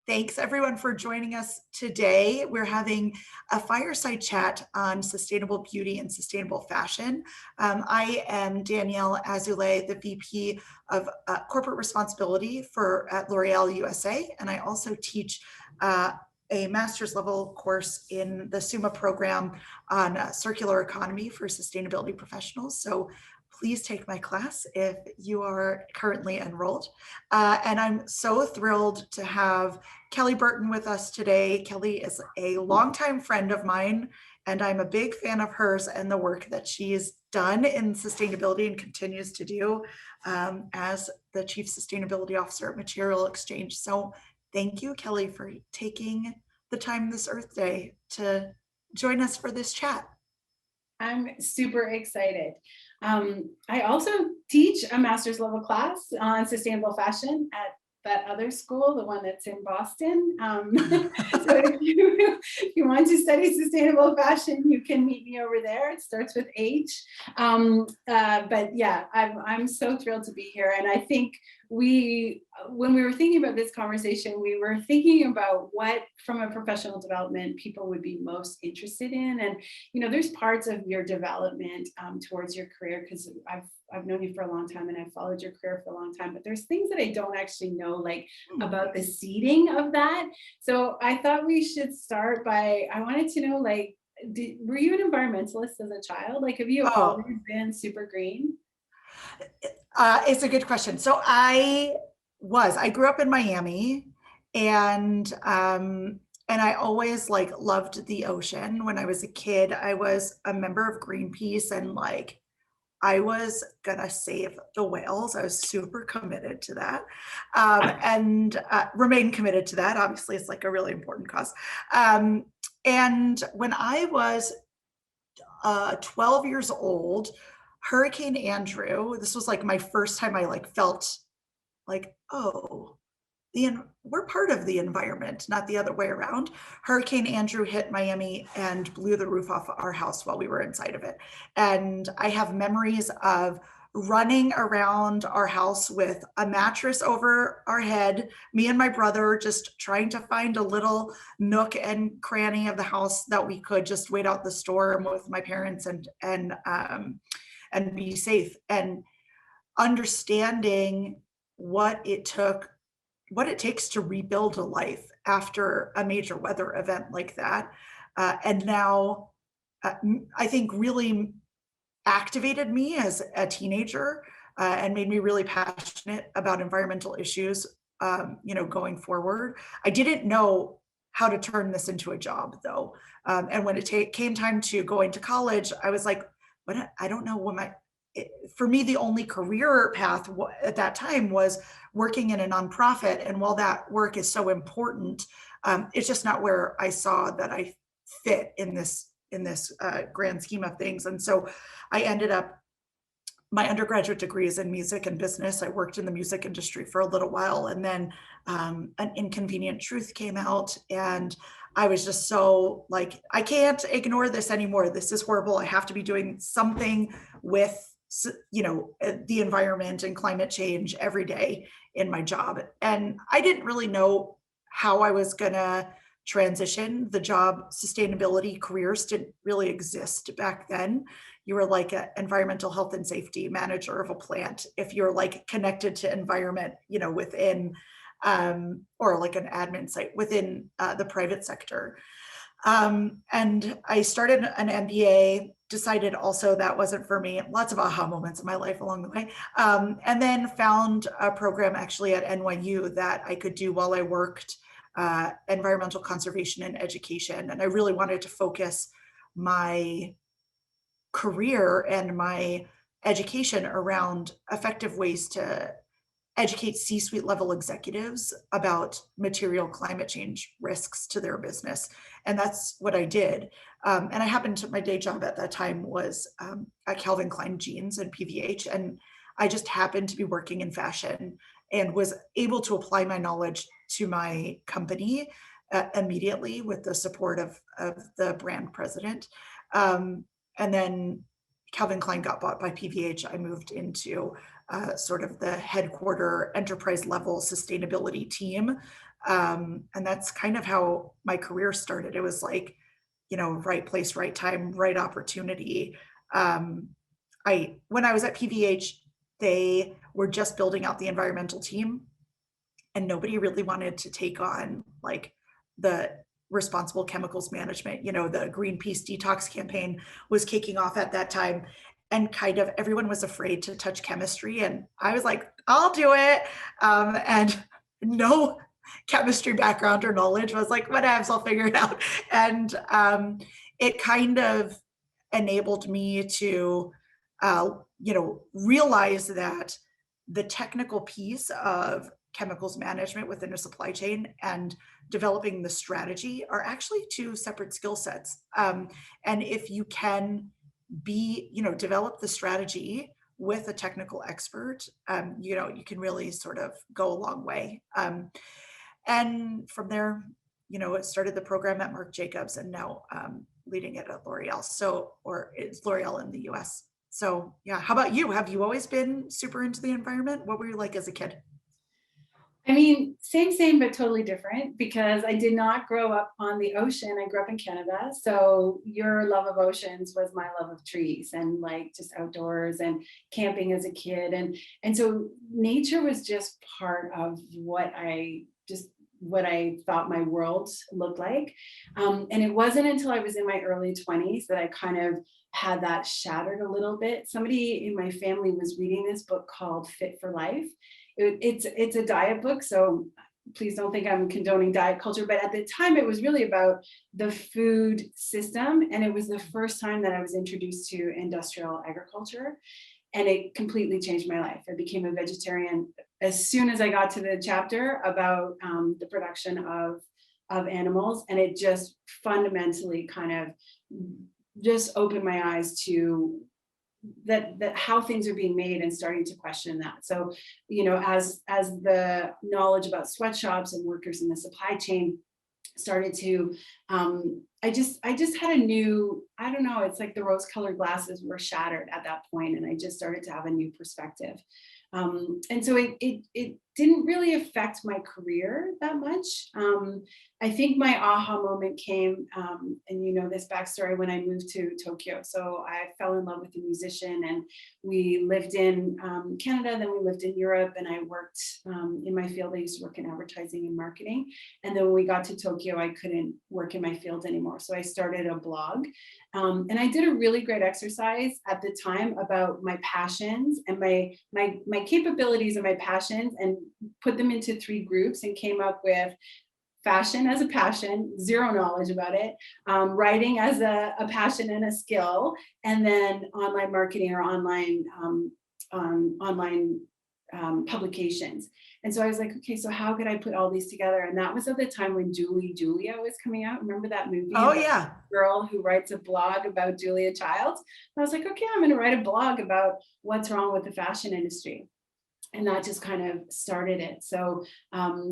Thanks everyone for joining us today. We're having a fireside chat on sustainable beauty and sustainable fashion. I am Danielle Azoulay, the VP of Corporate Responsibility at L'Oreal USA, and I also teach a master's level course in the SUMA program on circular economy for sustainability professionals. So please take my class if you are currently enrolled. And I'm so thrilled to have Kelly Burton with us today. Kelly is a longtime friend of mine, and I'm a big fan of hers and the work that she's done in sustainability and continues to do as the Chief Sustainability Officer at Material Exchange. So thank you, Kelly, for taking the time this Earth Day to join us for this chat. I'm super excited. I also teach a master's level class on sustainable fashion at that other school, the one that's in Boston. So if you want to study sustainable fashion, you can meet me over there. It starts with H. But yeah, I'm so thrilled to be here. And I think when we were thinking about this conversation, we were thinking about what, from a professional development, people would be most interested in. And, you know, there's parts of your development towards your career, because I've known you for a long time and I've followed your career for a long time, but there's things that I don't actually know, like about the seeding of that. So I thought we should start by, I wanted to know, like, were you an environmentalist as a child? Like, have you always been super green? It's a good question. So I grew up in Miami, and I always loved the ocean. When I was a kid, I was a member of Greenpeace, and I was gonna save the whales. I was super committed to that, and remain committed to that. Obviously, it's like a really important cause. And when I was 12 years old, Hurricane Andrew, this was like my first time I felt like, oh, we're part of the environment, not the other way around. Hurricane Andrew hit Miami and blew the roof off our house while we were inside of it. And I have memories of running around our house with a mattress over our head, me and my brother just trying to find a little nook and cranny of the house that we could just wait out the storm with my parents and be safe, and understanding what it takes to rebuild a life after a major weather event like that. And now I think really activated me as a teenager and made me really passionate about environmental issues, going forward. I didn't know how to turn this into a job though. And when it came time to go into college, I was like, but I don't know for me, the only career path at that time was working in a nonprofit. And while that work is so important, it's just not where I saw that I fit in this grand scheme of things. And so I ended up, my undergraduate degree is in music and business. I worked in the music industry for a little while, and then An Inconvenient Truth came out, and I was just so like, I can't ignore this anymore. This is horrible. I have to be doing something with, the environment and climate change every day in my job. And I didn't really know how I was gonna transition. The job sustainability careers didn't really exist back then. You were like an environmental health and safety manager of a plant if you're connected to environment, within or like an admin site within the private sector. And I started an MBA, decided also that wasn't for me. Lots of aha moments in my life along the way. And then found a program actually at NYU that I could do while I worked, environmental conservation and education. And I really wanted to focus my career and my education around effective ways to educate C-suite level executives about material climate change risks to their business. And that's what I did. And I happened to, my day job at that time was at Calvin Klein Jeans and PVH. And I just happened to be working in fashion and was able to apply my knowledge to my company immediately with the support of the brand president. And then Calvin Klein got bought by PVH. I moved into sort of the headquarter enterprise level sustainability team And that's kind of how my career started. It was like, right place, right time, right opportunity. Um, when I was at PVH, they were just building out the environmental team, and nobody really wanted to take on like the responsible chemicals management. The Greenpeace detox campaign was kicking off at that time, and kind of everyone was afraid to touch chemistry. And I was like, I'll do it. And no chemistry background or knowledge, was like, whatevs, I'll figure it out. And it kind of enabled me to, realize that the technical piece of chemicals management within a supply chain and developing the strategy are actually two separate skill sets. And if you can develop the strategy with a technical expert, you can really sort of go a long way. And from there, it started the program at Marc Jacobs, and now leading it at L'Oreal. Or it's L'Oreal in the US. So yeah, how about you? Have you always been super into the environment? What were you like as a kid? I mean, same, but totally different, because I did not grow up on the ocean. I grew up in Canada. So your love of oceans was my love of trees and like just outdoors and camping as a kid. And so nature was just part of what I thought my world looked like. And it wasn't until I was in my early 20s that I kind of had that shattered a little bit. Somebody in my family was reading this book called Fit for Life. It's a diet book, so please don't think I'm condoning diet culture, but at the time it was really about the food system, and it was the first time that I was introduced to industrial agriculture, and it completely changed my life. I became a vegetarian as soon as I got to the chapter about the production of animals, and it just fundamentally kind of just opened my eyes to that how things are being made, and starting to question that. So, as the knowledge about sweatshops and workers in the supply chain started to, I just had a new, I don't know, it's like the rose colored glasses were shattered at that point, and I just started to have a new perspective. And so it didn't really affect my career that much. I think my aha moment came, and this backstory, when I moved to Tokyo. So I fell in love with a musician, and we lived in Canada, then we lived in Europe, and I worked in my field. I used to work in advertising and marketing. And then when we got to Tokyo, I couldn't work in my field anymore. So I started a blog. And I did a really great exercise at the time about my passions and my capabilities and my passions, and put them into 3 groups, and came up with fashion as a passion, zero knowledge about it, writing as a passion and a skill, and then online marketing, or online publications. And so I was like, okay, so how could I put all these together? And that was at the time when Julia was coming out. Remember that movie Oh about yeah. the girl who writes a blog about Julia Childs? I was like, okay, I'm going to write a blog about what's wrong with the fashion industry. And that just kind of started it. So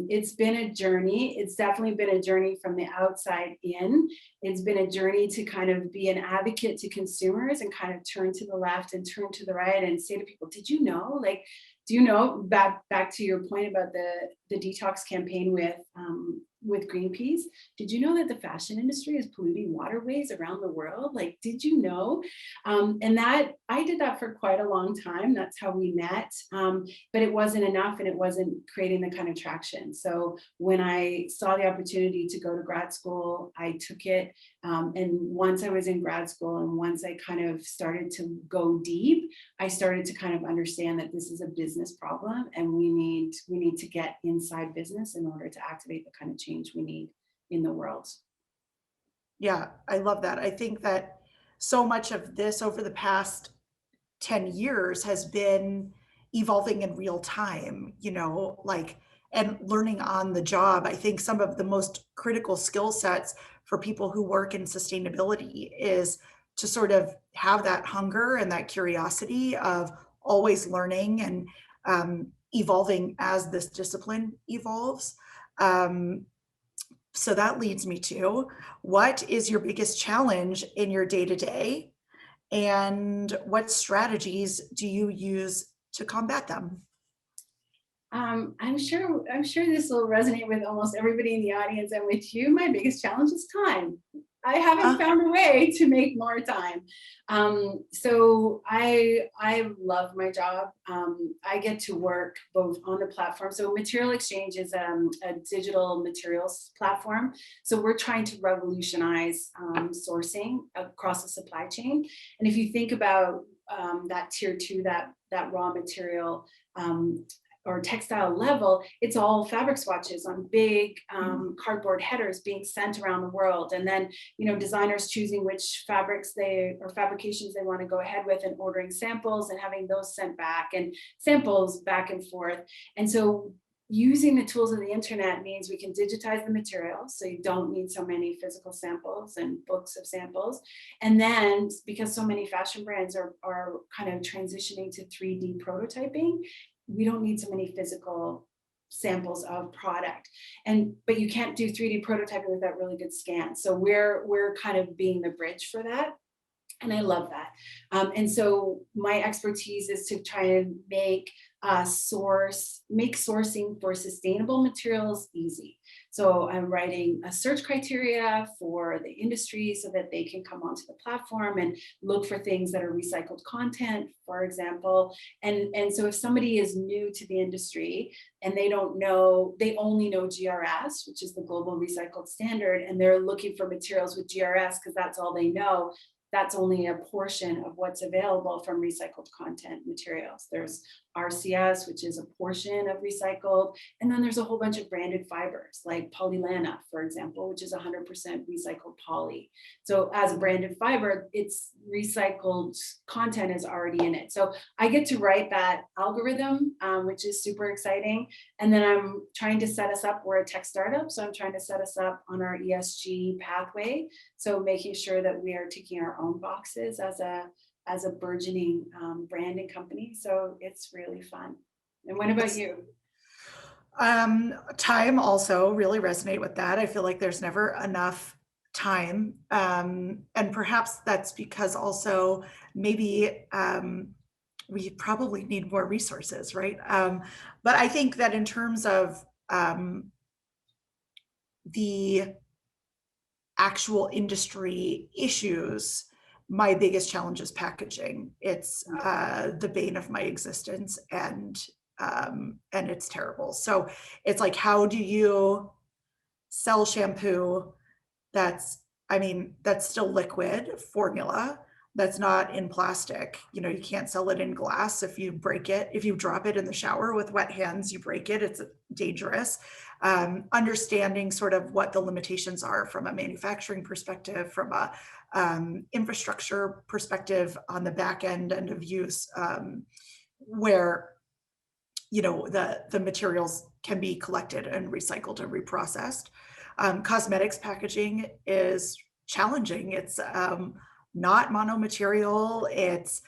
it's been a journey. It's definitely been a journey from the outside in. It's been a journey to kind of be an advocate to consumers, and kind of turn to the left and turn to the right, and say to people, did you know, like, do you know, back to your point about the detox campaign with Greenpeace, did you know that the fashion industry is polluting waterways around the world? Like, did you know? And that I did that for quite a long time. That's how we met. But it wasn't enough, and it wasn't creating the kind of traction. So when I saw the opportunity to go to grad school, I took it. And once I was in grad school, and once I kind of started to go deep, I started to kind of understand that this is a business problem, and we need to get inside business in order to activate the kind of change we need in the world. Yeah, I love that. I think that so much of this over the past 10 years has been evolving in real time, like, and learning on the job. I think some of the most critical skill sets for people who work in sustainability is to sort of have that hunger and that curiosity of always learning and evolving as this discipline evolves. So that leads me to, what is your biggest challenge in your day to day? And what strategies do you use to combat them? I'm sure this will resonate with almost everybody in the audience and with you. My biggest challenge is time. I haven't Uh, found a way to make more time. So I love my job. I get to work both on the platform. So Material Exchange is a digital materials platform. So we're trying to revolutionize sourcing across the supply chain. And if you think about that tier two, that raw material or textile level, it's all fabric swatches on big cardboard headers being sent around the world. And then, designers choosing which fabrics or fabrications they want to go ahead with, and ordering samples and having those sent back, and samples back and forth. And so using the tools of the internet means we can digitize the materials, so you don't need so many physical samples and books of samples. And then, because so many fashion brands are kind of transitioning to 3D prototyping, we don't need so many physical samples of product. But you can't do 3D prototyping without really good scans. So we're kind of being the bridge for that. And I love that. And so my expertise is to try and make sourcing for sustainable materials easy. So I'm writing a search criteria for the industry so that they can come onto the platform and look for things that are recycled content, for example. And so if somebody is new to the industry and they only know GRS, which is the global recycled standard, and they're looking for materials with GRS because that's all they know, that's only a portion of what's available from recycled content materials. There's RCS, which is a portion of recycled. And then there's a whole bunch of branded fibers like polylana, for example, which is 100% recycled poly. So as a branded fiber, its recycled content is already in it. So I get to write that algorithm, which is super exciting. And then I'm trying to set us up, we're a tech startup. So I'm trying to set us up on our ESG pathway. So making sure that we are ticking our own boxes as a burgeoning brand and company. So it's really fun. And what about you? Time also really resonate with that. I feel like there's never enough time. And perhaps that's because also maybe we probably need more resources, right? But I think that in terms of the actual industry issues, my biggest challenge is packaging. It's the bane of my existence, and it's terrible. So it's like, how do you sell shampoo that's still liquid formula, that's not in plastic? You can't sell it in glass. If you break it, if you drop it in the shower with wet hands, you break it. It's dangerous. Understanding sort of what the limitations are from a manufacturing perspective, from a infrastructure perspective on the back end of use, where the materials can be collected and recycled and reprocessed. Cosmetics packaging is challenging. It's not monomaterial. It's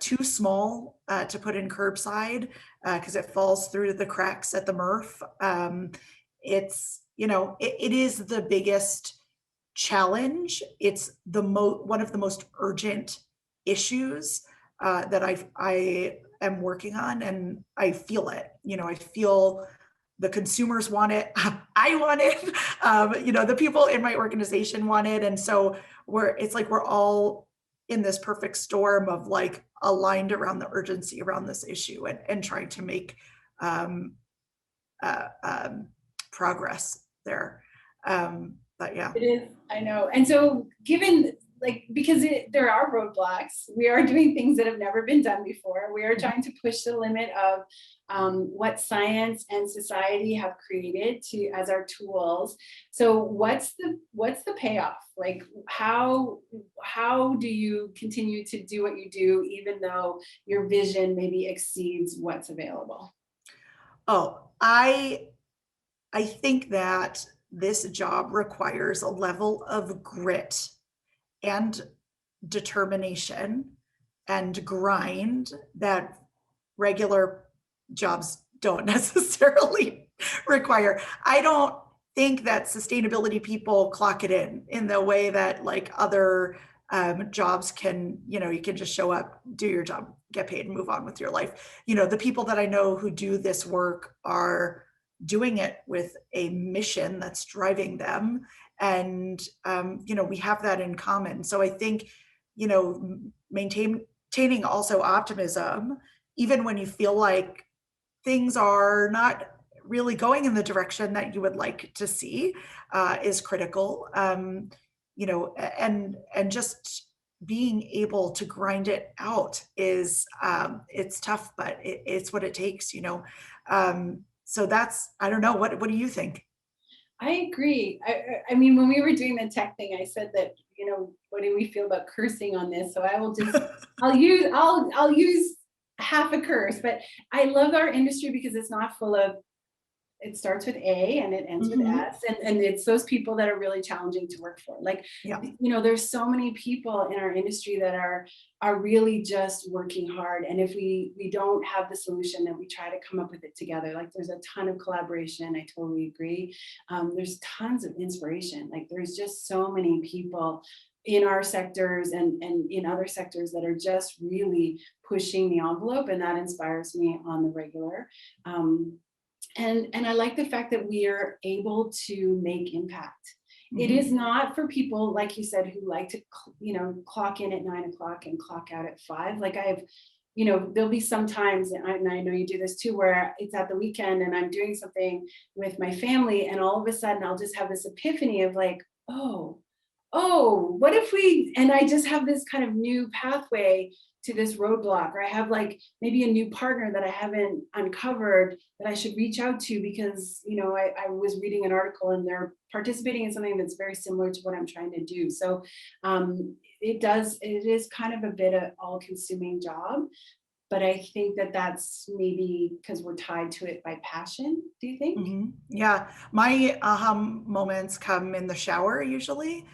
too small to put in curbside because it falls through the cracks at the MRF. It is the biggest challenge. It's one of the most urgent issues that I am working on, and I feel it. I feel the consumers want it. I want it. The people in my organization want it, and so we're all in this perfect storm of like aligned around the urgency around this issue, and trying to make progress there. But yeah, It is, I know. And so given because there are roadblocks, we are doing things that have never been done before. We are trying to push the limit of what science and society have created as our tools. So what's the payoff? Like how do you continue to do what you do, even though your vision maybe exceeds what's available? Oh, I think that this job requires a level of grit and determination and grind that regular jobs don't necessarily require. I don't think that sustainability people clock it in the way that like other jobs can, you can just show up, do your job, get paid and move on with your life. You know, the people that I know who do this work are doing it with a mission that's driving them. And, you know, we have that in common. So I think, you know, maintaining also optimism, even when you feel like things are not really going in the direction that you would like to see, is critical. You know, and just being able to grind it out is, it's tough, but it's what it takes, you know. So that's, I don't know, what do you think? I agree. I mean, when we were doing the tech thing, I said that, what do we feel about cursing on this? So I will just, I'll use half a curse, but I love our industry because it's not full of, it starts with A and it ends with Mhm. S. And it's those people that are really challenging to work for. Like, Yeah. there's so many people in our industry that are really just working hard. And if we don't have the solution, then we try to come up with it together. Like there's a ton of collaboration. I totally agree. There's tons of inspiration. Like there's just so many people in our sectors and in other sectors that are just really pushing the envelope, and that inspires me on the regular. And I like the fact that we are able to make impact. It is Mhm. not for people, like you said, who like to, clock in at 9 o'clock and clock out at 5. Like there'll be some times, and I know you do this too, where it's at the weekend and I'm doing something with my family, and all of a sudden I'll just have this epiphany of like, oh, what if and I just have this kind of new pathway to this roadblock, or I have like maybe a new partner that I haven't uncovered that I should reach out to because, I was reading an article and they're participating in something that's very similar to what I'm trying to do. So it is kind of a bit of all consuming job, but I think that that's maybe because we're tied to it by passion. Do you think? Yeah, my aha moments come in the shower usually.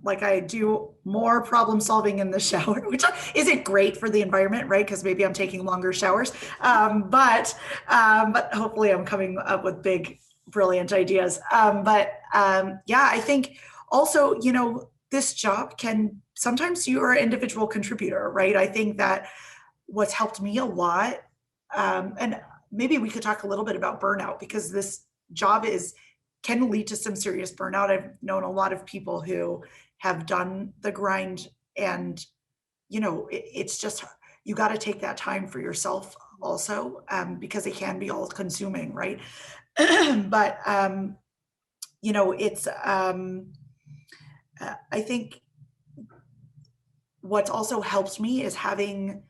Like I do more problem solving in the shower, which isn't great for the environment, right? Because maybe I'm taking longer showers. But hopefully I'm coming up with big, brilliant ideas. Yeah, I think also, you know, this job can sometimes you're an individual contributor, right? I think that what's helped me a lot, and maybe we could talk a little bit about burnout because this job is can lead to some serious burnout. I've known a lot of people who have done the grind, and you know it's just you got to take that time for yourself also, because it can be all consuming, right? but you know it's I think what's also helped me is having,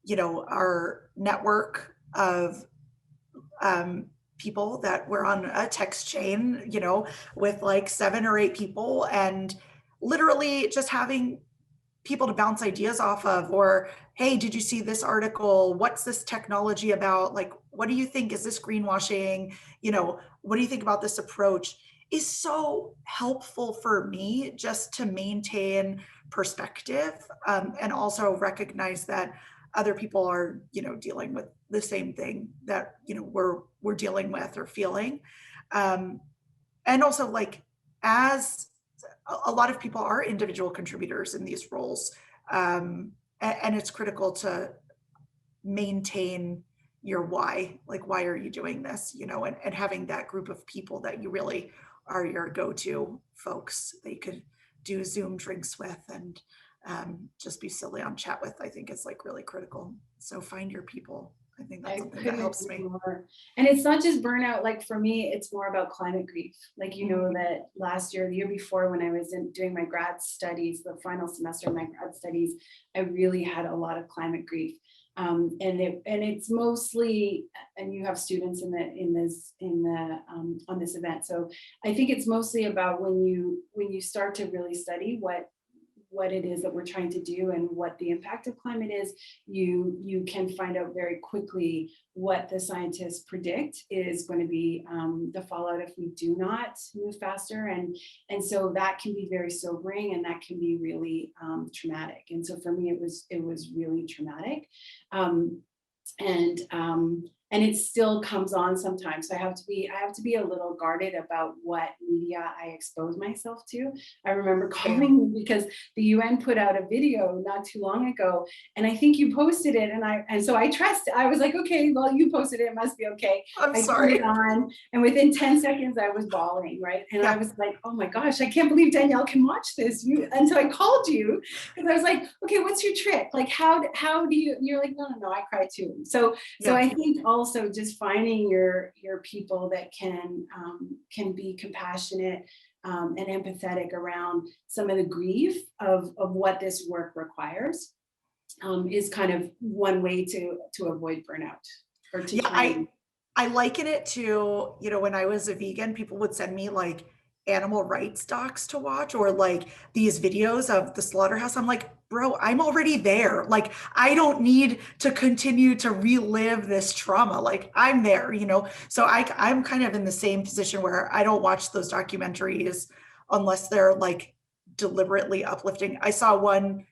you know, our network of um, people that were on a text chain, you know, with like 7 or 8 people, and literally just having people to bounce ideas off of, or hey, did you see this article? What's this technology about? Like, what do you think? Is this greenwashing? You know, what do you think about this approach? Is so helpful for me just to maintain perspective, and also recognize that other people are, you know, dealing with the same thing that, you know, we're dealing with or feeling. um, and also like as a lot of people are individual contributors in these roles, and it's critical to maintain your why, like why are you doing this, you know, and having that group of people that you really are your go-to folks that you could do Zoom drinks with, and just be silly on chat with, I think is like really critical. So find your people. I think that's I something that couldn't helps agree me. more. And it's not just burnout. Like for me, it's more about climate grief. Like, Mhm. that last year, the year before, when I was doing my grad studies, the final semester of my grad studies, I really had a lot of climate grief. And it's mostly, and you have students on this event. So I think it's mostly about when you start to really study what it is that we're trying to do and what the impact of climate is, you can find out very quickly what the scientists predict is going to be the fallout if we do not move faster, and so that can be very sobering, and that can be really traumatic. And so for me, it was really traumatic. And and it still comes on sometimes. So I have to be a little guarded about what media I expose myself to. I remember calling you because the UN put out a video not too long ago, and I think you posted it, and so I was like, okay, well, you posted it, it must be okay. I'm I turned sorry. it on, and within 10 seconds I was bawling, right? And I Yeah. was like, oh my gosh, I can't believe Danielle can watch this. And so I called you because I was like, okay, what's your trick? Like, how do you, and you're like, no, I cry too. So Yeah. I think also just finding your people that can be compassionate and empathetic around some of the grief of what this work requires is kind of one way to avoid burnout or to Yeah, try and. I liken it to, when I was a vegan, people would send me like animal rights docs to watch or like these videos of the slaughterhouse. I'm like, bro, I'm already there. Like, I don't need to continue to relive this trauma. Like, I'm there, So I'm kind of in the same position where I don't watch those documentaries unless they're like deliberately uplifting. I saw one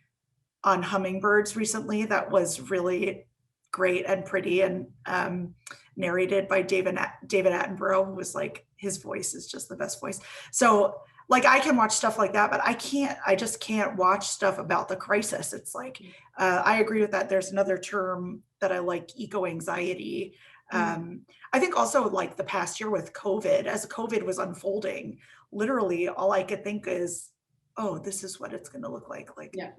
on hummingbirds recently that was really great and pretty and narrated by David Attenborough, who was like, his voice is just the best voice. So like I can watch stuff like that, but I just can't watch stuff about the crisis. It's like, I agree with that. There's another term that I like, eco-anxiety. I think also like the past year with COVID, as COVID was unfolding, literally all I could think is, oh, this is what it's going to look like. Like, Yeah.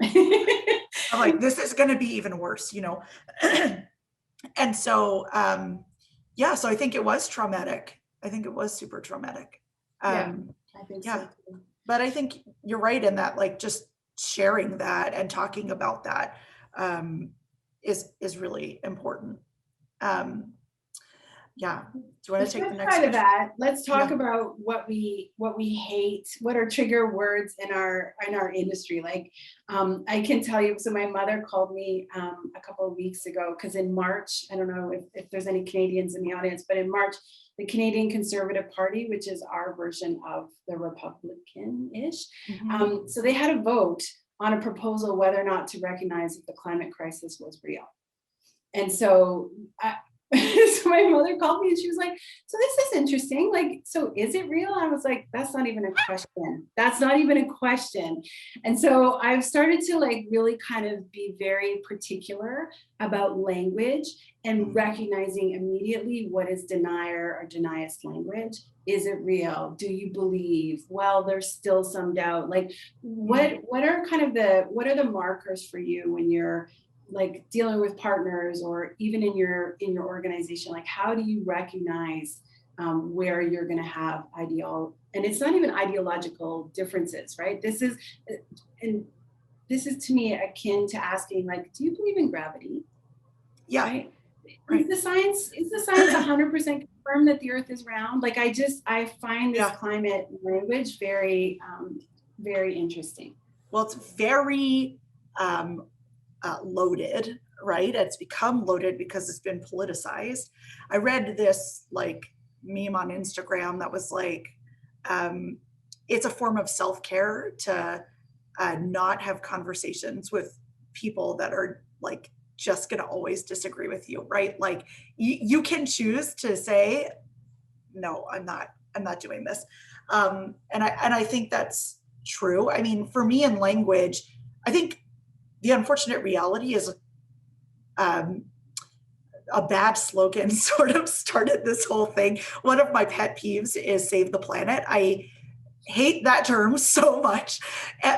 I'm like, this is going to be even worse, And so, so I think it was traumatic. I think it was super traumatic. Yeah, I think Yeah. so too. But I think you're right in that, like, just sharing that and talking about that is really important. Yeah. Do you want The to take flip the next side of question? that, let's talk Yeah. about what we hate, what are trigger words in our industry. Like, I can tell you, so my mother called me a couple of weeks ago, because in March, I don't know if there's any Canadians in the audience, but in March, the Canadian Conservative Party, which is our version of the Republican-ish, so they had a vote on a proposal whether or not to recognize that the climate crisis was real. And so so my mother called me and she was like, so this is interesting. Like, so is it real? I was like, that's not even a question. That's not even a question. And so I've started to like really kind of be very particular about language and recognizing immediately what is denier or denious language. Is it real? Do you believe? Well, there's still some doubt. Like, what are the markers for you when you're like dealing with partners or even in your organization? Like, how do you recognize where you're going to have and it's not even ideological differences, right? This is to me akin to asking, like, do you believe in gravity? Yeah. Right? Is the science 100% confirmed that the earth is round? Like, I find this climate language very very interesting. Well, it's very loaded, right? It's become loaded because it's been politicized. I read this like meme on Instagram that was like, it's a form of self-care to not have conversations with people that are like just going to always disagree with you, right? Like you can choose to say, no, I'm not doing this. And I think that's true. I mean, for me in language, I think the unfortunate reality is a bad slogan sort of started this whole thing. One of my pet peeves is save the planet. I hate that term so much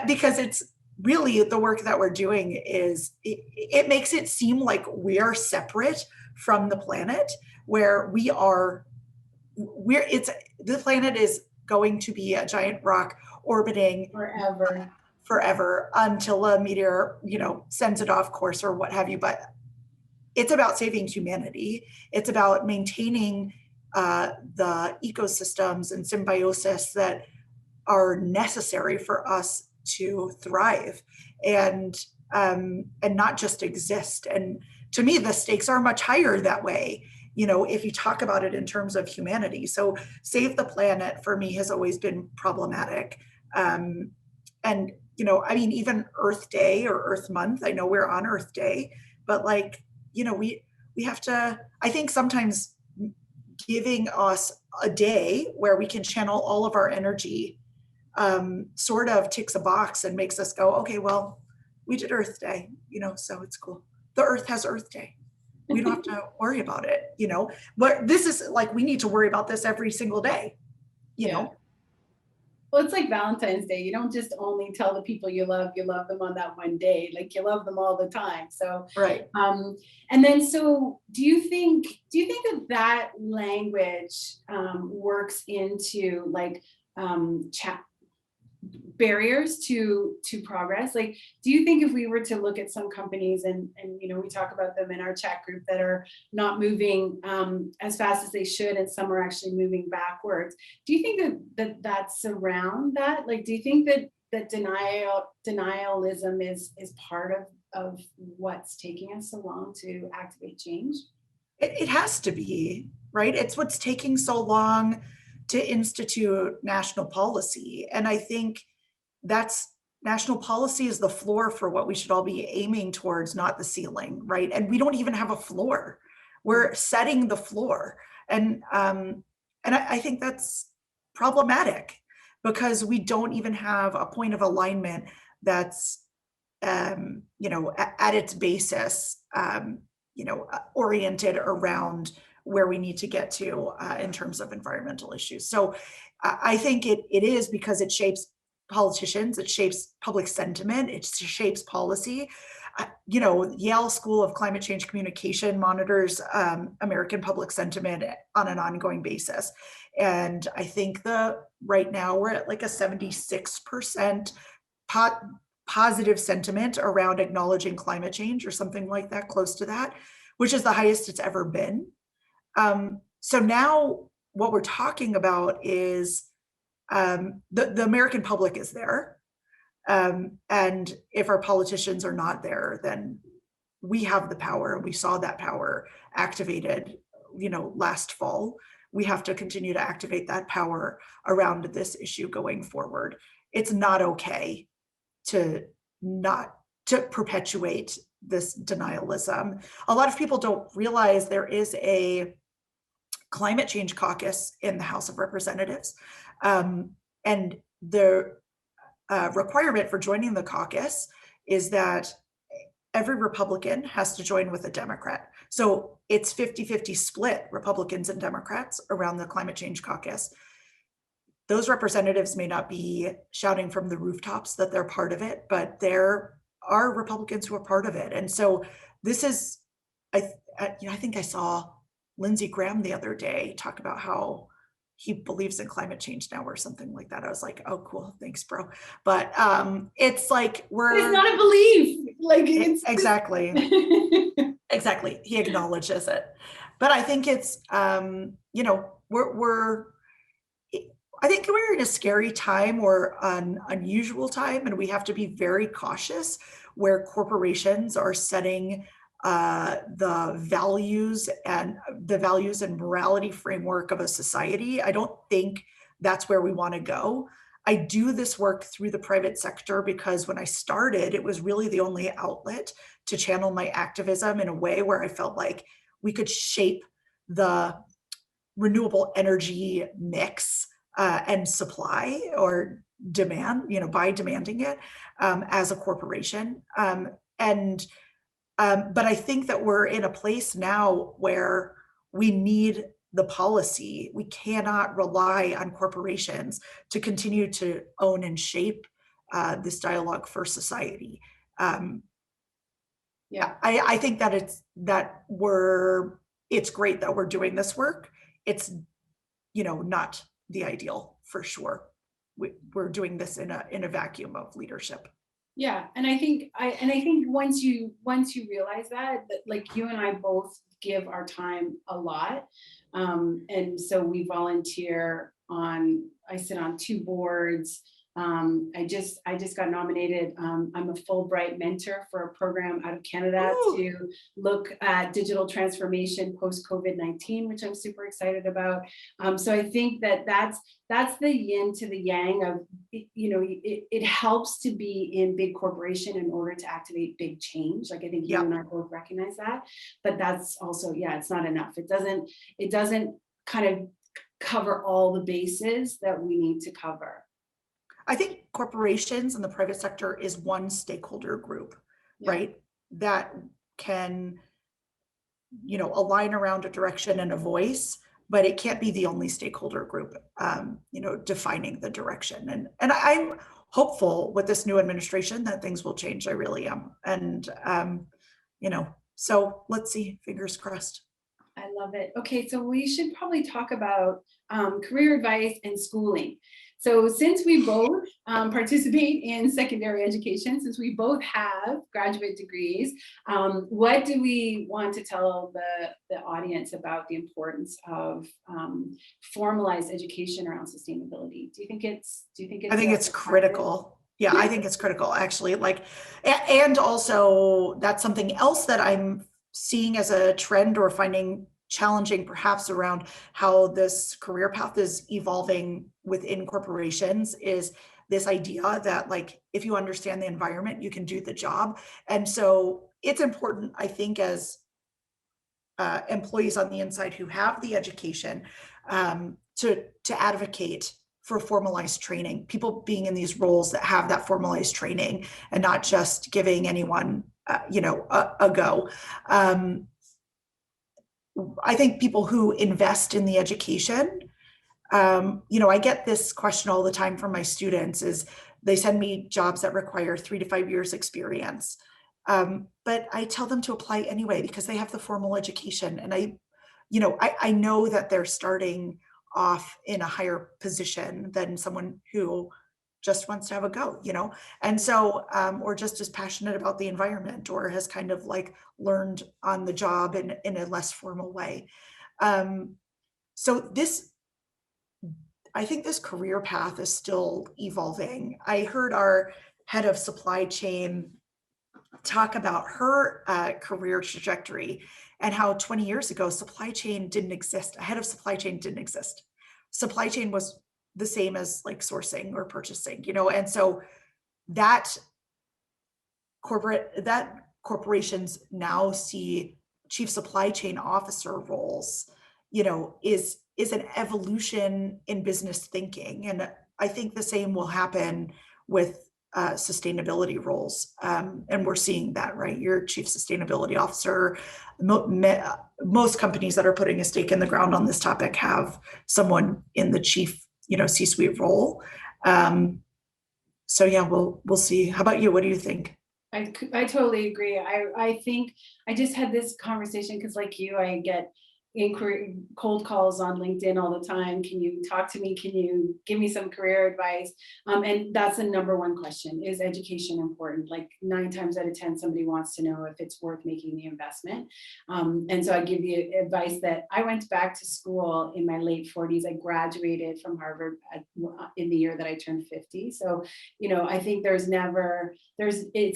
because it's really the work that we're doing is it makes it seem like we are separate from the planet, where the planet is going to be a giant rock orbiting forever until a meteor, sends it off course or what have you. But it's about saving humanity. It's about maintaining the ecosystems and symbiosis that are necessary for us to thrive and not just exist. And to me, the stakes are much higher that way, if you talk about it in terms of humanity. So save the planet for me has always been problematic. And I mean, even Earth Day or Earth Month, I know we're on Earth Day, but like, we we have to, I think sometimes giving us a day where we can channel all of our energy sort of ticks a box and makes us go, okay, well, we did Earth Day, so it's cool. The Earth has Earth Day. We don't have to worry about it. But this is like, we need to worry about this every single day, you Yeah. know? Well, it's like Valentine's Day. You don't just only tell the people you love them on that one day. Like you love them all the time. So, Right. and then so do you think that language works into like chat barriers to progress? Like, do you think if we were to look at some companies and we talk about them in our chat group that are not moving as fast as they should, and some are actually moving backwards, do you think that's around that? Like, do you think that denialism is part of what's taking us so long to activate change? It has to be, right? It's what's taking so long to institute national policy. And I think that's national policy is the floor for what we should all be aiming towards, not the ceiling, right? And we don't even have a floor. We're setting the floor. And I think that's problematic because we don't even have a point of alignment that's at its basis, oriented around where we need to get to in terms of environmental issues. So I think it is because it shapes politicians, it shapes public sentiment, it shapes policy. Yale School of Climate Change Communication monitors American public sentiment on an ongoing basis. And I think right now we're at like a 76% positive sentiment around acknowledging climate change or something like that, close to that, which is the highest it's ever been. So now what we're talking about is the American public is there. And if our politicians are not there, then we have the power. We saw that power activated, last fall. We have to continue to activate that power around this issue going forward. It's not okay to perpetuate this denialism. A lot of people don't realize there is a climate change caucus in the House of Representatives. And the requirement for joining the caucus is that every Republican has to join with a Democrat. So it's 50-50 split, Republicans and Democrats, around the climate change caucus. Those representatives may not be shouting from the rooftops that they're part of it, but there are Republicans who are part of it. And so this is, I think I saw Lindsey Graham the other day talk about how he believes in climate change now or something like that. I was like, oh, cool, thanks, bro. But it's like It's not a belief. Like it's exactly. Exactly. He acknowledges it. But I think it's, I think we're in a scary time or an unusual time, and we have to be very cautious where corporations are setting the values and morality framework of a society. I don't think that's where we want to go. I do this work through the private sector because when I started, it was really the only outlet to channel my activism in a way where I felt like we could shape the renewable energy mix and supply or demand, by demanding it as a corporation. But I think that we're in a place now where we need the policy. We cannot rely on corporations to continue to own and shape this dialogue for society. Yeah. I think that it's great that we're doing this work. It's, not the ideal for sure. We're doing this in a vacuum of leadership. Yeah, and I think once you realize that like you and I both give our time a lot, and so we volunteer I sit on 2 boards. I just got nominated. I'm a Fulbright mentor for a program out of Canada Ooh, to look at digital transformation post COVID-19, which I'm super excited about. So I think that that's the yin to the yang of, it helps to be in big corporation in order to activate big change. Like I think you yeah. and I both recognize that, but that's also, yeah, it's not enough. It doesn't kind of cover all the bases that we need to cover. I think corporations and the private sector is one stakeholder group, Yeah. right? That can, align around a direction and a voice, but it can't be the only stakeholder group, defining the direction. And I'm hopeful with this new administration that things will change. I really am. And, so let's see, fingers crossed. I love it. Okay, so we should probably talk about career advice and schooling. So since we both participate in secondary education, since we both have graduate degrees, what do we want to tell the audience about the importance of formalized education around sustainability? Do you think it's I think it's critical. Yeah, I think it's critical actually. Like, and also that's something else that I'm seeing as a trend or finding challenging perhaps around how this career path is evolving within corporations is this idea that like if you understand the environment, you can do the job. And so it's important, I think, as employees on the inside who have the education, to advocate for formalized training, people being in these roles that have that formalized training and not just giving anyone, a go. I think people who invest in the education, I get this question all the time from my students is they send me jobs that require 3 to 5 years experience. But I tell them to apply anyway because they have the formal education. And I know that they're starting off in a higher position than someone who just wants to have a go. And so, or just as passionate about the environment or has kind of like learned on the job in a less formal way. So I think this career path is still evolving. I heard our head of supply chain talk about her career trajectory and how 20 years ago, supply chain didn't exist. A head of supply chain didn't exist. Supply chain was the same as like sourcing or purchasing, and so that corporations now see chief supply chain officer roles, is an evolution in business thinking. And I think the same will happen with sustainability roles. And we're seeing that, right? You're chief sustainability officer. Most companies that are putting a stake in the ground on this topic have someone in the chief, C-suite role. So yeah, we'll see. How about you? What do you think? I totally agree. I think I just had this conversation because like you, I get inquiry cold calls on LinkedIn all the time. Can you talk to me? Can you give me some career advice? And that's the number one question: is education important? Like 9 times out of 10, somebody wants to know if it's worth making the investment. And so I give you advice that I went back to school in my late 40s. I graduated from Harvard in the year that I turned 50. So, I think it's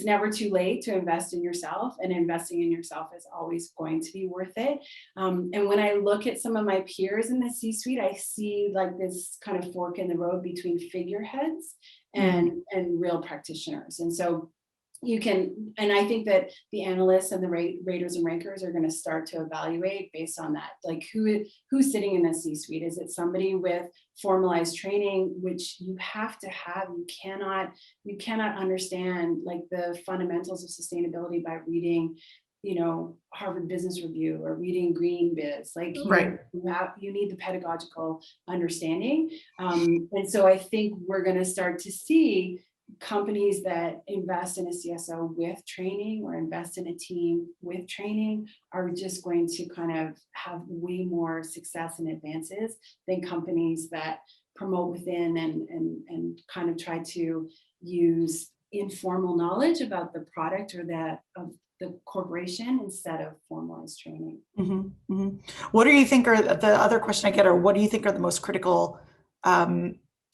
never too late to invest in yourself, and investing in yourself is always going to be worth it. And when I look at some of my peers in the C-suite, I see like this kind of fork in the road between figureheads and real practitioners. And so and I think that the analysts and the raters and rankers are going to start to evaluate based on that. Like who's sitting in the C-suite? Is it somebody with formalized training, which you have to have? You cannot understand like the fundamentals of sustainability by reading Harvard Business Review or reading Green Biz. Like Right. you need the pedagogical understanding. And so I think we're going to start to see companies that invest in a CSO with training or invest in a team with training are just going to kind of have way more success and advances than companies that promote within and kind of try to use informal knowledge about the product or of the corporation instead of formalized training. What do you think are the other question I get, or what do you think are the most critical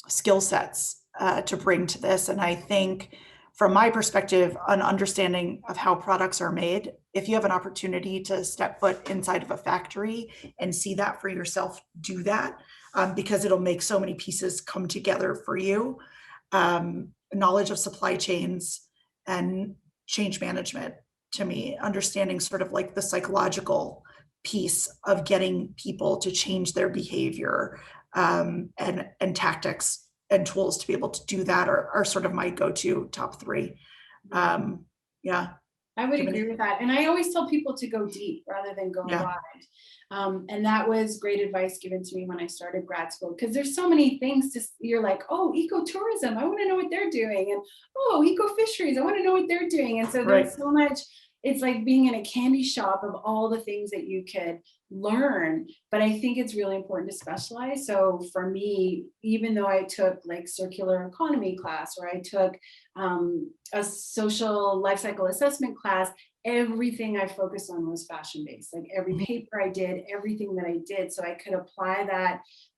skill sets to bring to this. And I think from my perspective, an understanding of how products are made, if you have an opportunity to step foot inside of a factory and see that for yourself, do that, because it'll make so many pieces come together for you. Knowledge of supply chains and change management, to me, understanding sort of like the psychological piece of getting people to change their behavior, and tactics and tools to be able to do that are sort of my go-to top three. Yeah. I would agree with that. And I always tell people to go deep rather than go Yeah. wide. And that was great advice given to me when I started grad school, because there's so many things you're like, oh, ecotourism, I want to know what they're doing. And oh, eco fisheries, I want to know what they're doing. And so there's so much, it's like being in a candy shop of all the things that you could learn. But I think it's really important to specialize. So for me, even though I took like circular economy class, or I took a social life cycle assessment class, everything I focused on was fashion based. Like every paper I did, everything that I did, so I could apply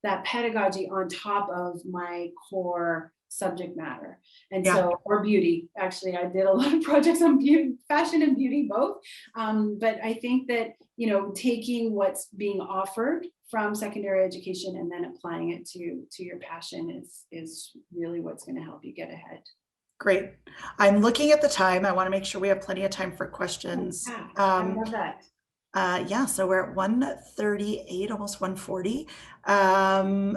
that pedagogy on top of my core subject matter. And so, or beauty, actually, I did a lot of projects on beauty, fashion and beauty both. But I think that, you know, taking what's being offered from secondary education and then applying it to your passion is really what's going to help you get ahead. Great. I'm looking at the time. I want to make sure we have plenty of time for questions. I love that. Yeah, so we're at 1:38, almost 1:40.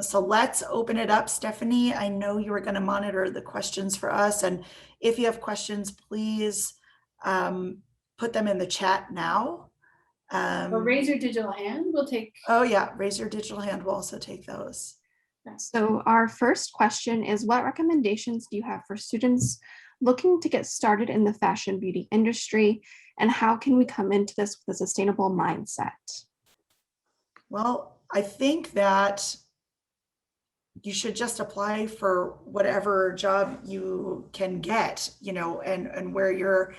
So let's open it up. Stephanie, I know you were going to monitor the questions for us. And if you have questions, please put them in the chat now. Or raise your digital hand. We'll take. Oh yeah, raise your digital hand. We'll also take those. So our first question is, what recommendations do you have for students looking to get started in the fashion beauty industry, and how can we come into this with a sustainable mindset? Well, I think that you should just apply for whatever job you can get, you know, and where your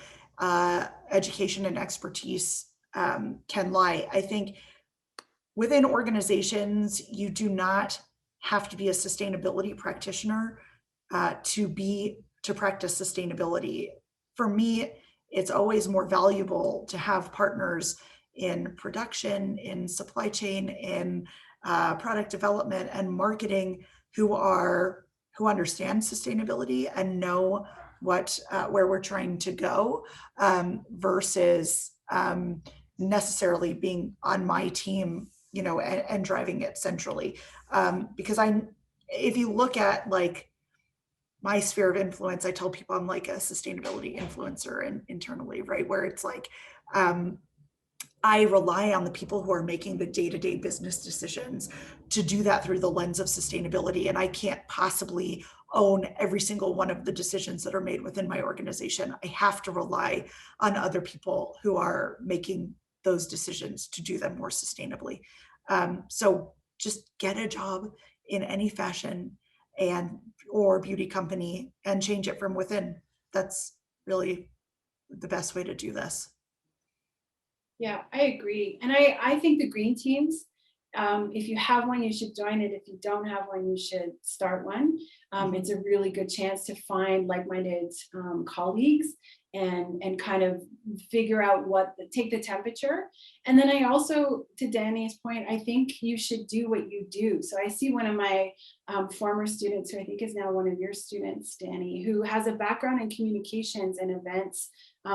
education and expertise can lie. I think within organizations, you do not have to be a sustainability practitioner to practice sustainability. For me, it's always more valuable to have partners in production, in supply chain, in product development and marketing who understand sustainability and know what where we're trying to go, versus necessarily being on my team, you know, and driving it centrally. Because if you look at like my sphere of influence, I tell people I'm like a sustainability influencer internally, right? Where it's like, I rely on the people who are making the day-to-day business decisions to do that through the lens of sustainability. And I can't possibly own every single one of the decisions that are made within my organization. I have to rely on other people who are making those decisions to do them more sustainably. So just get a job in any fashion or beauty company and change it from within. That's really the best way to do this. Yeah, I agree. And I think the green teams, if you have one, you should join it. If you don't have one, you should start one. It's a really good chance to find like-minded colleagues and kind of figure out take the temperature. And then I also, to Danny's point, I think you should do what you do. So I see one of my former students, who I think is now one of your students, Danny, who has a background in communications and events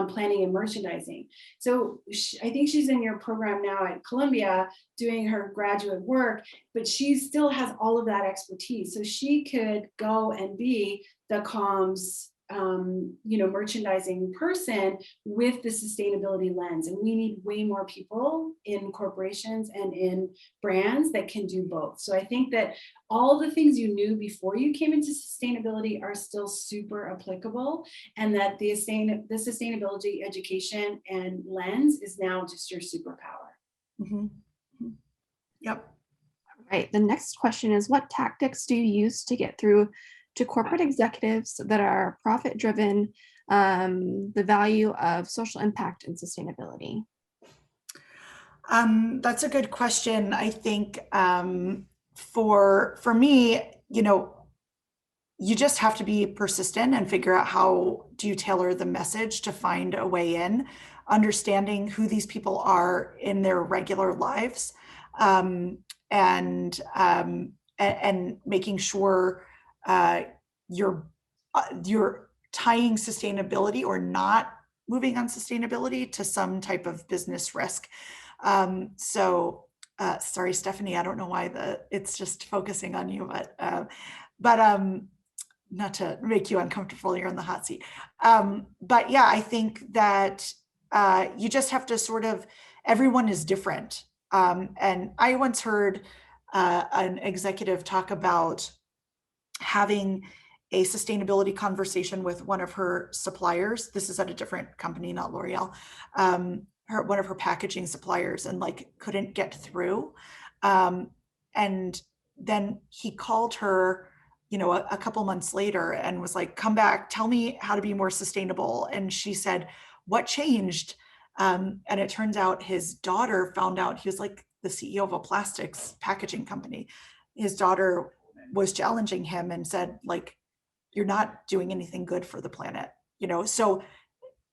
planning and merchandising. So I think she's in your program now at Columbia doing her graduate work, but she still has all of that expertise. So she could go and be the comms, merchandising person with the sustainability lens. And we need way more people in corporations and in brands that can do both. So I think that all the things you knew before you came into sustainability are still super applicable, and that the sustainability education and lens is now just your superpower. Mm-hmm. Yep. All right. The next question is, what tactics do you use to get through to corporate executives that are profit-driven, the value of social impact and sustainability? That's a good question. I think for me, you know, you just have to be persistent and figure out how do you tailor the message to find a way in, understanding who these people are in their regular lives, um, and making sure you're you're tying sustainability or not moving on sustainability to some type of business risk. Sorry, Stephanie, I don't know why it's just focusing on you, but not to make you uncomfortable, you're in the hot seat. But yeah, I think that you just have to sort of, everyone is different. And I once heard an executive talk about having a sustainability conversation with one of her suppliers. This is at a different company, not L'Oreal. One of her packaging suppliers, and like couldn't get through. And then he called her, a couple months later and was like, come back, tell me how to be more sustainable. And she said, what changed? And it turns out his daughter found out he was like the CEO of a plastics packaging company. His daughter was challenging him and said, like, you're not doing anything good for the planet, so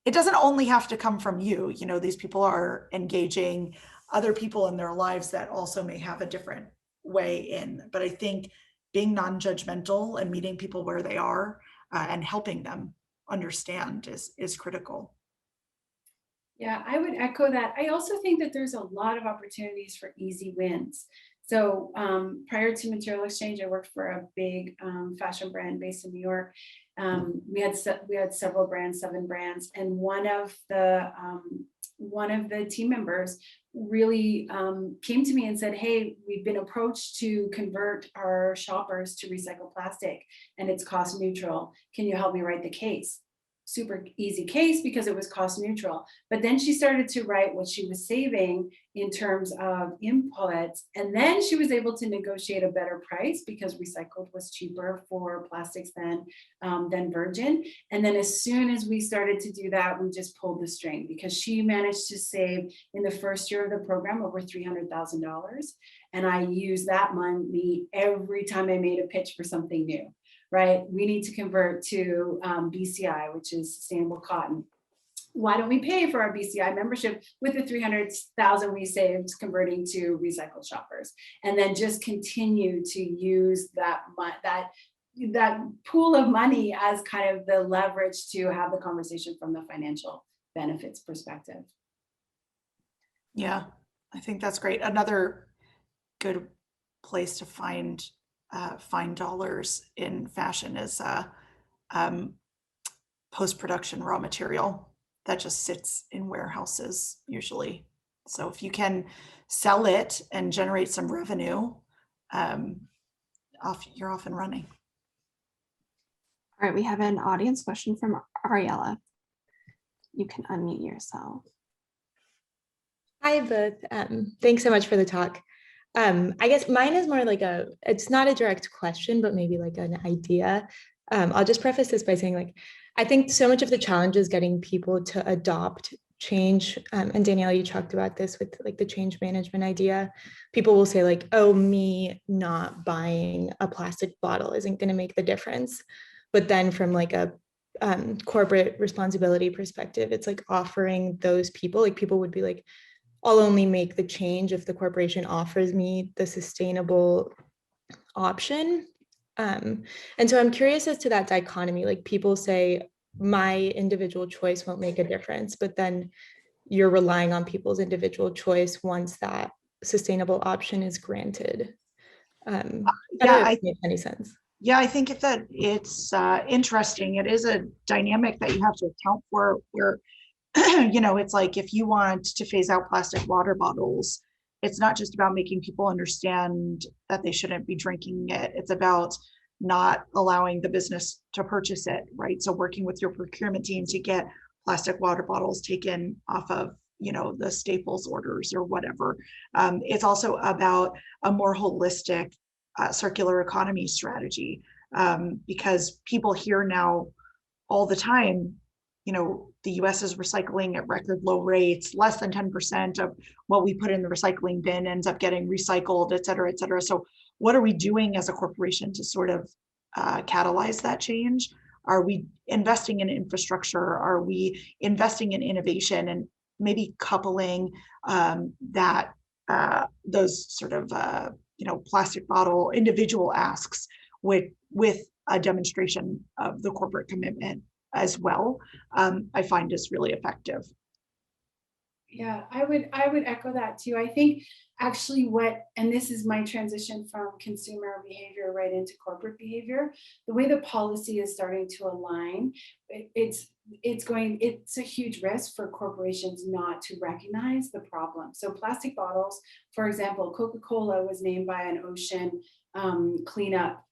it doesn't only have to come from you. These people are engaging other people in their lives that also may have a different way in. But I think being non-judgmental and meeting people where they are and helping them understand is critical. Yeah, I would echo that. I also think that there's a lot of opportunities for easy wins. So prior to Material Exchange, I worked for a big fashion brand based in New York. We had several brands, 7 brands, and one of the team members really came to me and said, "Hey, we've been approached to convert our shoppers to recycled plastic, and it's cost neutral. Can you help me write the case?" Super easy case because it was cost neutral. But then she started to write what she was saving in terms of inputs. And then she was able to negotiate a better price because recycled was cheaper for plastics than virgin. And then as soon as we started to do that, we just pulled the string because she managed to save in the first year of the program over $300,000. And I used that money every time I made a pitch for something new. Right? We need to convert to BCI, which is sustainable cotton. Why don't we pay for our BCI membership with the 300,000 we saved converting to recycled shoppers? And then just continue to use that pool of money as kind of the leverage to have the conversation from the financial benefits perspective. Yeah, I think that's great. Another good place to find dollars in fashion is post-production raw material that just sits in warehouses usually. So if you can sell it and generate some revenue, you're off and running. All right, we have an audience question from Ariella. You can unmute yourself. Hi, both. Thanks so much for the talk. I guess mine is more like it's not a direct question, but maybe like an idea. I'll just preface this by saying, like, I think so much of the challenge is getting people to adopt change. And Danielle, you talked about this with like the change management idea. People will say like, oh, me not buying a plastic bottle isn't going to make the difference. But then from like a corporate responsibility perspective, it's like offering those people, like people would be like, I'll only make the change if the corporation offers me the sustainable option. And so I'm curious as to that dichotomy. Like people say, my individual choice won't make a difference, but then you're relying on people's individual choice once that sustainable option is granted. I don't know if it makes any sense. Yeah, I think that it's interesting. It is a dynamic that you have to account for where it's like if you want to phase out plastic water bottles, it's not just about making people understand that they shouldn't be drinking it. It's about not allowing the business to purchase it, right? So working with your procurement team to get plastic water bottles taken off of, the Staples orders or whatever. It's also about a more holistic circular economy strategy because people hear now all the time, the US is recycling at record low rates, less than 10% of what we put in the recycling bin ends up getting recycled, et cetera, et cetera. So what are we doing as a corporation to sort of catalyze that change? Are we investing in infrastructure? Are we investing in innovation, and maybe coupling that those sort of plastic bottle individual asks with a demonstration of the corporate commitment as well? I find is really effective. Yeah, I would echo that too. I think actually and this is my transition from consumer behavior right into corporate behavior, the way the policy is starting to align, it's a huge risk for corporations not to recognize the problem. So plastic bottles, for example, Coca-Cola was named by an ocean cleanup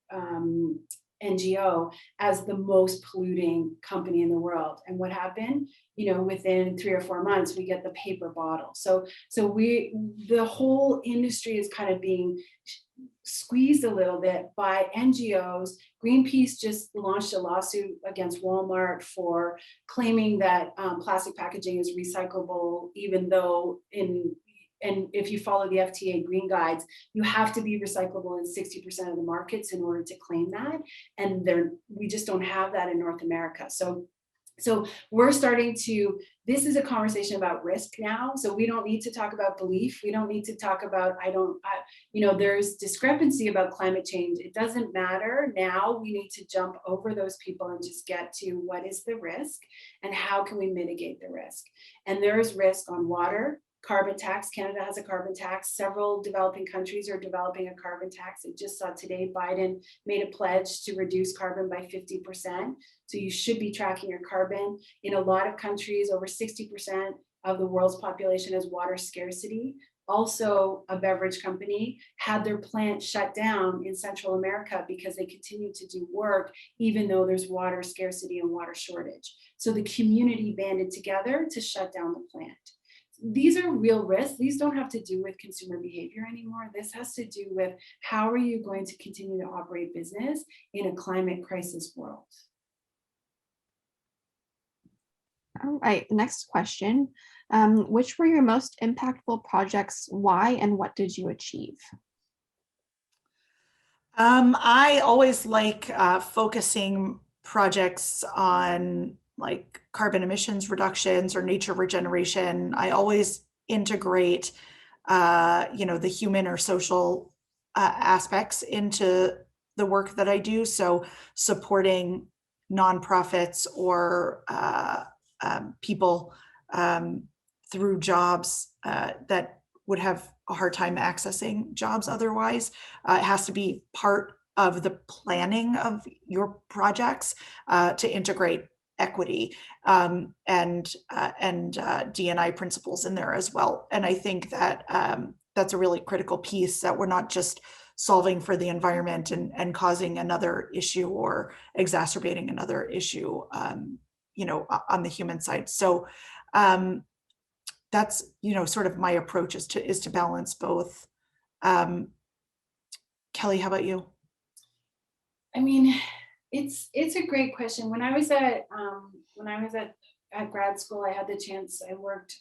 NGO as the most polluting company in the world. And what happened? Within 3 or 4 months, we get the paper bottle. So the whole industry is kind of being squeezed a little bit by NGOs. Greenpeace just launched a lawsuit against Walmart for claiming that plastic packaging is recyclable, even though and if you follow the FTA green guides, you have to be recyclable in 60% of the markets in order to claim that. And we just don't have that in North America. So we're starting to, this is a conversation about risk now. So we don't need to talk about belief. We don't need to talk about, there's discrepancy about climate change. It doesn't matter. Now we need to jump over those people and just get to what is the risk and how can we mitigate the risk? And there is risk on water, carbon tax. Canada has a carbon tax. Several developing countries are developing a carbon tax. I just saw today Biden made a pledge to reduce carbon by 50%. So you should be tracking your carbon. In a lot of countries, over 60% of the world's population has water scarcity. Also, a beverage company had their plant shut down in Central America because they continue to do work even though there's water scarcity and water shortage. So the community banded together to shut down the plant. These are real risks. These don't have to do with consumer behavior anymore. This has to do with how are you going to continue to operate business in a climate crisis world? All right, next question. Which were your most impactful projects? Why and what did you achieve? I always like focusing projects on like carbon emissions reductions or nature regeneration. I always integrate, the human or social aspects into the work that I do. So supporting nonprofits or people through jobs that would have a hard time accessing jobs otherwise. It has to be part of the planning of your projects to integrate equity and D&I principles in there as well. And I think that that's a really critical piece, that we're not just solving for the environment and causing another issue or exacerbating another issue, on the human side. So that's, sort of my approach is to balance both. Kelly, how about you? I mean, it's a great question. When I was at grad school, I had the chance, I worked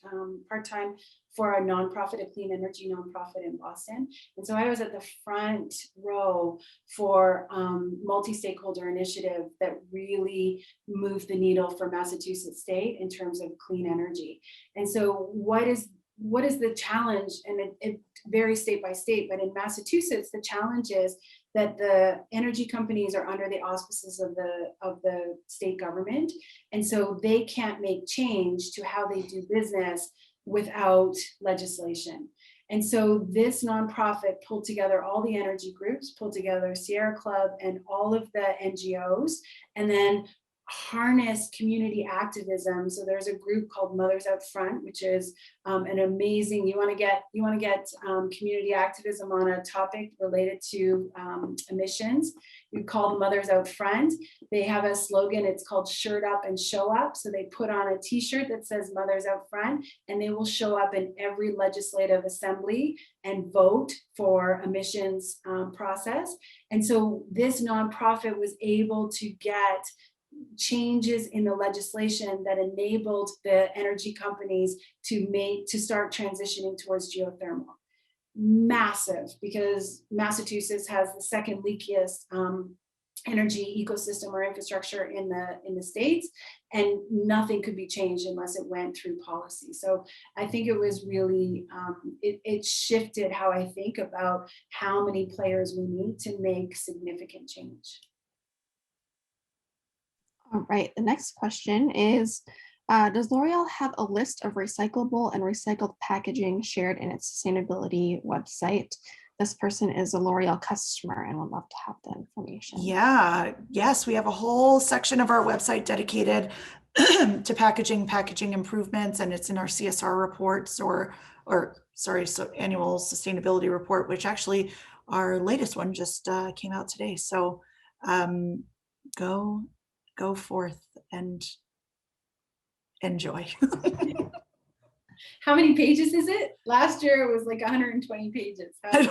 part-time for a nonprofit, a clean energy nonprofit in Boston. And so I was at the front row for multi-stakeholder initiative that really moved the needle for Massachusetts State in terms of clean energy. And so what is the challenge? And it varies state by state, but in Massachusetts, the challenge is that the energy companies are under the auspices of the state government. And so they can't make change to how they do business without legislation. And so this nonprofit pulled together all the energy groups, pulled together Sierra Club and all of the NGOs, and then harness community activism. So there's a group called Mothers Out Front, which is an amazing, you want to get community activism on a topic related to emissions, you call the Mothers Out Front. They have a slogan, it's called Shirt Up and Show Up. So they put on a t-shirt that says Mothers Out Front, and they will show up in every legislative assembly and vote for emissions process. And so this nonprofit was able to get changes in the legislation that enabled the energy companies to start transitioning towards geothermal. Massive, because Massachusetts has the second leakiest energy ecosystem or infrastructure in the States, and nothing could be changed unless it went through policy. So I think it was really, it shifted how I think about how many players we need to make significant change. All right, the next question is, does L'Oreal have a list of recyclable and recycled packaging shared in its sustainability website? This person is a L'Oreal customer and would love to have the information. Yeah, yes, we have a whole section of our website dedicated to packaging improvements, and it's in our CSR reports or sorry, so annual sustainability report, which actually our latest one just came out today. So go forth and enjoy. How many pages is it? Last year it was like 120 pages. I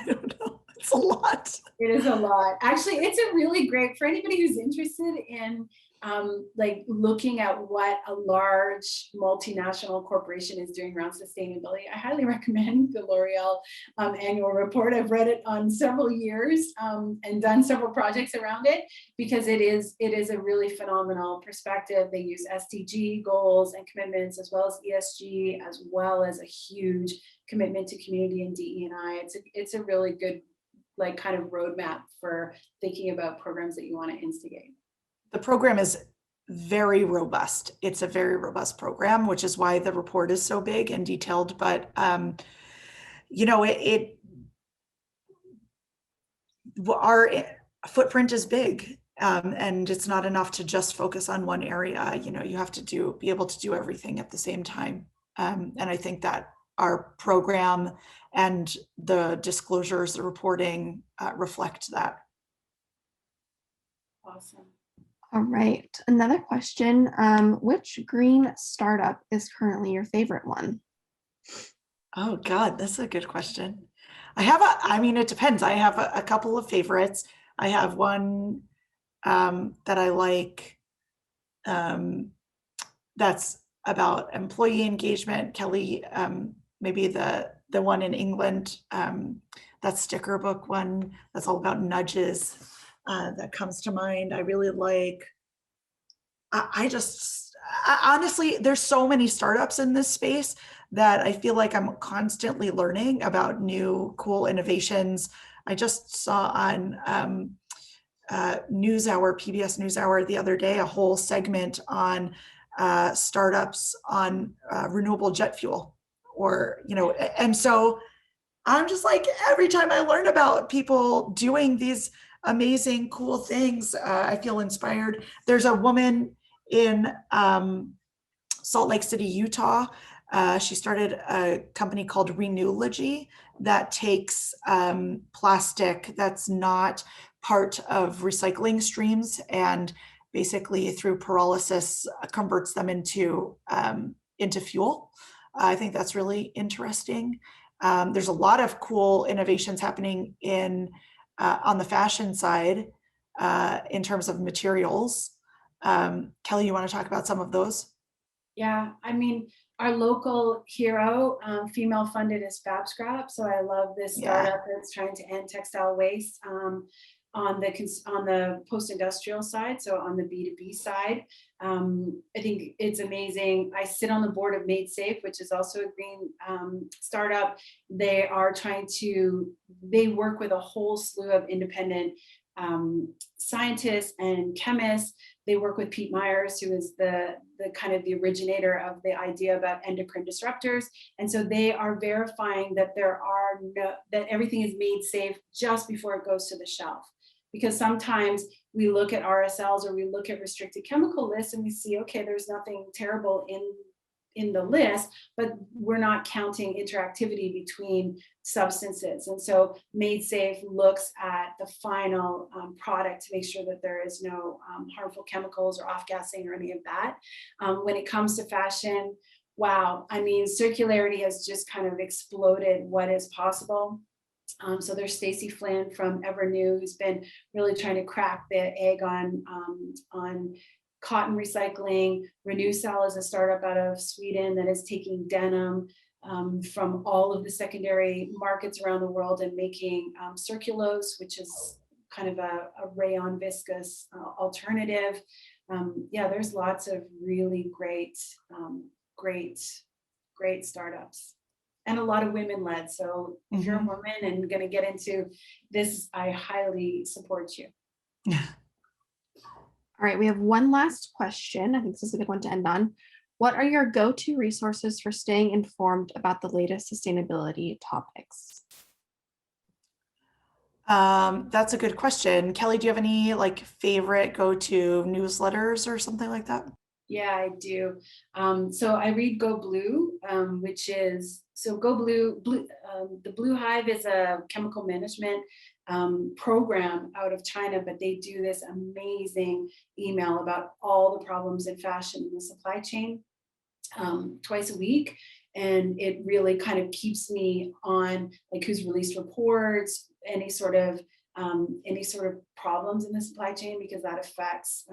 don't know. It's a lot. It is a lot. Actually, it's a really great, for anybody who's interested in like looking at what a large multinational corporation is doing around sustainability, I highly recommend the L'Oreal annual report. I've read it on several years and done several projects around it, because it is a really phenomenal perspective. They use SDG goals and commitments, as well as ESG, as well as a huge commitment to community and DE&I. It's a really good like kind of roadmap for thinking about programs that you want to instigate. The program is very robust. It's a very robust program, which is why the report is so big and detailed. But you know, our footprint is big, and it's not enough to just focus on one area. You know, you have to be able to do everything at the same time. And I think that our program and the disclosures, the reporting reflect that. Awesome. All right, another question. Which green startup is currently your favorite one? Oh God, that's a good question. I mean, it depends. I have a couple of favorites. I have one that I like that's about employee engagement. Kelly, maybe the one in England, that sticker book one that's all about nudges, that comes to mind. I really like, honestly, there's so many startups in this space that I feel like I'm constantly learning about new cool innovations. I just saw on NewsHour, PBS NewsHour the other day, a whole segment on startups on renewable jet fuel, or, you know, and so I'm just like, every time I learn about people doing these amazing, cool things, I feel inspired. There's a woman in Salt Lake City, Utah. She started a company called Renewlogy that takes plastic that's not part of recycling streams and basically through pyrolysis converts them into fuel. I think that's really interesting. There's a lot of cool innovations happening on the fashion side in terms of materials. Kelly, you want to talk about some of those? Yeah, I mean, our local hero, female funded, is Fab Scrap. So I love this startup that's trying to end textile waste on the post-industrial side, so on the B2B side. I think it's amazing. I sit on the board of Made Safe, which is also a green startup. They work with a whole slew of independent scientists and chemists. They work with Pete Myers, who is the kind of the originator of the idea about endocrine disruptors. And so they are verifying that that everything is made safe just before it goes to the shelf. Because sometimes we look at RSLs or we look at restricted chemical lists and we see, okay, there's nothing terrible in the list, but we're not counting interactivity between substances. And so Made Safe looks at the final product to make sure that there is no harmful chemicals or off-gassing or any of that. When it comes to fashion, wow, I mean, circularity has just kind of exploded what is possible. So there's Stacy Flynn from Evernew, who's been really trying to crack the egg on cotton recycling. RenewCell is a startup out of Sweden that is taking denim from all of the secondary markets around the world and making circulose, which is kind of a rayon viscose alternative. Yeah, there's lots of really great startups, and a lot of women led. So if you're a woman and going to get into this, I highly support you. All right, we have one last question. I think this is a good one to end on. What are your go-to resources for staying informed about the latest sustainability topics? That's a good question. Kelly, do you have any like favorite go-to newsletters or something like that? Yeah, I do. So I read Go Blue, which is, so Go Blue, the Blue Hive is a chemical management program out of China, but they do this amazing email about all the problems in fashion in the supply chain twice a week. And it really kind of keeps me on like who's released reports, any sort of problems in the supply chain, because that affects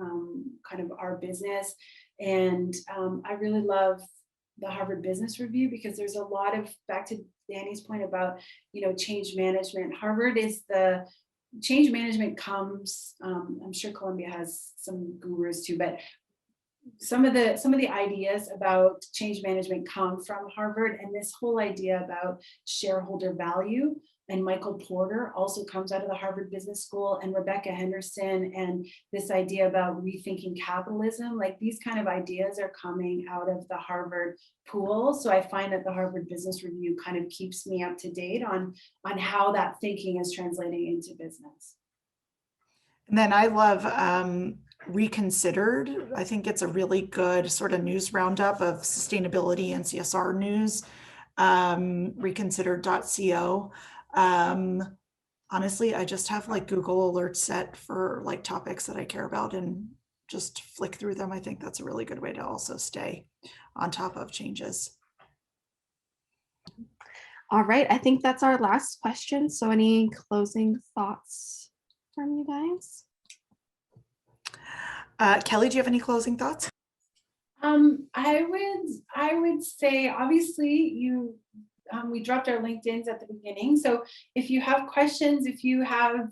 kind of our business. And I really love the Harvard Business Review, because there's a lot of, back to Danny's point about, change management. Harvard is the change management comes, I'm sure Columbia has some gurus too, but some of the ideas about change management come from Harvard, and this whole idea about shareholder value. And Michael Porter also comes out of the Harvard Business School, and Rebecca Henderson, and this idea about rethinking capitalism. Like these kind of ideas are coming out of the Harvard pool. So I find that the Harvard Business Review kind of keeps me up to date on how that thinking is translating into business. And then I love Reconsidered. I think it's a really good sort of news roundup of sustainability and CSR news. Reconsidered.co. Honestly, I just have like Google alerts set for like topics that I care about and just flick through them. I think that's a really good way to also stay on top of changes. All right, I think that's our last question. So any closing thoughts from you guys? Kelly, do you have any closing thoughts? I would say, obviously, we dropped our LinkedIns at the beginning. So if you have questions, if you have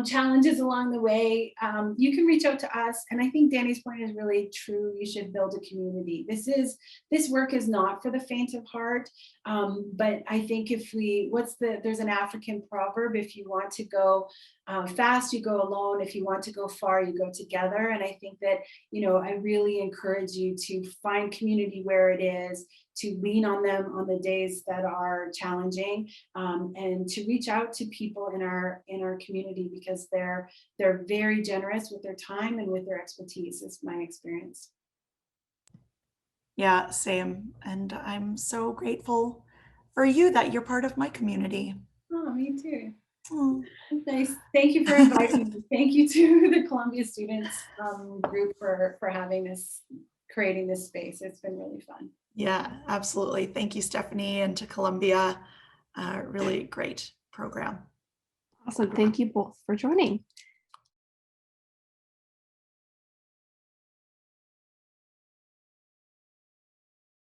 challenges along the way, you can reach out to us. And I think Danny's point is really true. You should build a community. This work is not for the faint of heart. But I think there's an African proverb: if you want to go fast, you go alone. If you want to go far, you go together. And I think that, I really encourage you to find community where it is, to lean on them on the days that are challenging, and to reach out to people in our community, because they're very generous with their time and with their expertise, is my experience. Yeah, same. And I'm so grateful for you that you're part of my community. Oh, me too. Oh. Nice. Thank you for inviting me. Thank you to the Columbia Students group for creating this space. It's been really fun. Yeah, absolutely. Thank you, Stephanie, and to Columbia. Really great program. Awesome. Thank you both for joining.